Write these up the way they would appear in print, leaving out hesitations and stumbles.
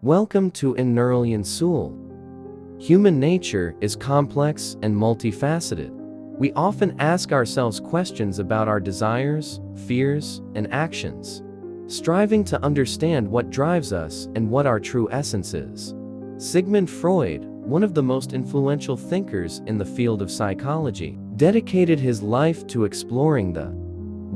Welcome to In Neuralian Soul. Human nature is complex and multifaceted. We often ask ourselves questions about our desires, fears, and actions, striving to understand what drives us and what our true essence is. Sigmund Freud, one of the most influential thinkers in the field of psychology, dedicated his life to exploring the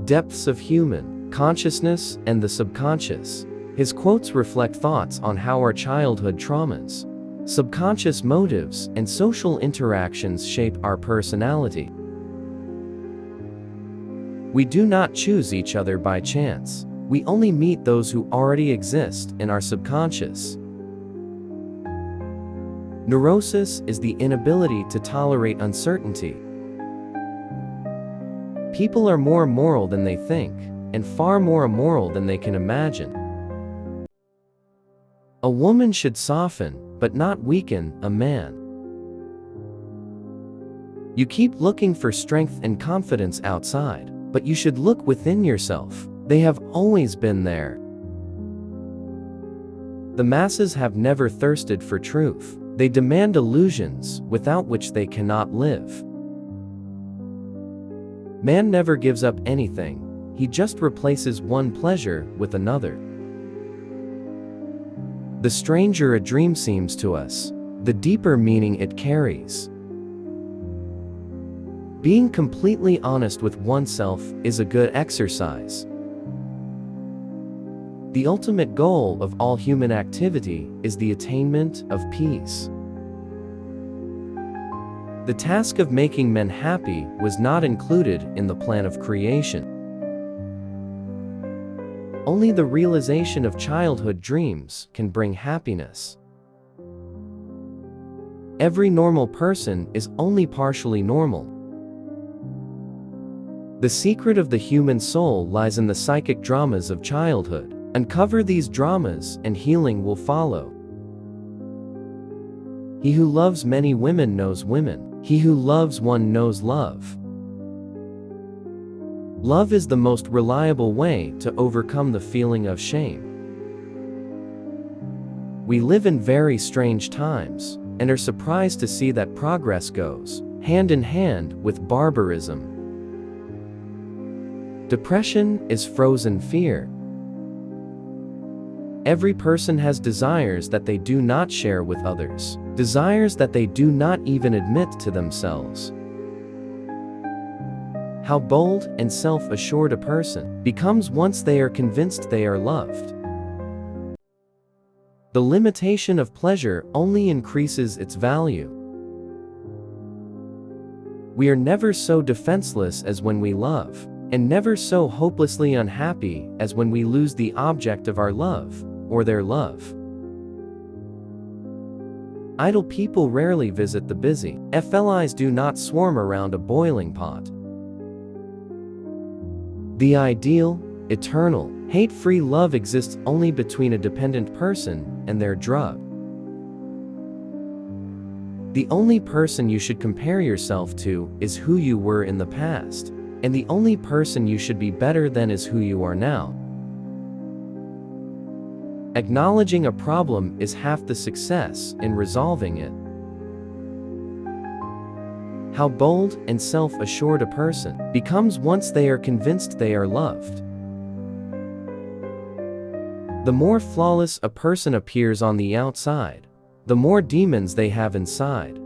depths of human consciousness and the subconscious. His quotes reflect thoughts on how our childhood traumas, subconscious motives, and social interactions shape our personality. We do not choose each other by chance. We only meet those who already exist in our subconscious. Neurosis is the inability to tolerate uncertainty. People are more moral than they think, and far more immoral than they can imagine. A woman should soften, but not weaken, a man. You keep looking for strength and confidence outside, but you should look within yourself. They have always been there. The masses have never thirsted for truth. They demand illusions, without which they cannot live. Man never gives up anything. He just replaces one pleasure with another. The stranger a dream seems to us, the deeper meaning it carries. Being completely honest with oneself is a good exercise. The ultimate goal of all human activity is the attainment of peace. The task of making men happy was not included in the plan of creation. Only the realization of childhood dreams can bring happiness. Every normal person is only partially normal. The secret of the human soul lies in the psychic dramas of childhood. Uncover these dramas and healing will follow. He who loves many women knows women. He who loves one knows love. Love is the most reliable way to overcome the feeling of shame. We live in very strange times, and are surprised to see that progress goes hand in hand with barbarism. Depression is frozen fear. Every person has desires that they do not share with others, desires that they do not even admit to themselves. How bold and self-assured a person becomes once they are convinced they are loved. The limitation of pleasure only increases its value. We are never so defenseless as when we love, and never so hopelessly unhappy as when we lose the object of our love, or their love. Idle people rarely visit the busy. Flies do not swarm around a boiling pot. The ideal, eternal, hate-free love exists only between a dependent person and their drug. The only person you should compare yourself to is who you were in the past, and the only person you should be better than is who you are now. Acknowledging a problem is half the success in resolving it. How bold and self-assured a person becomes once they are convinced they are loved. The more flawless a person appears on the outside, the more demons they have inside.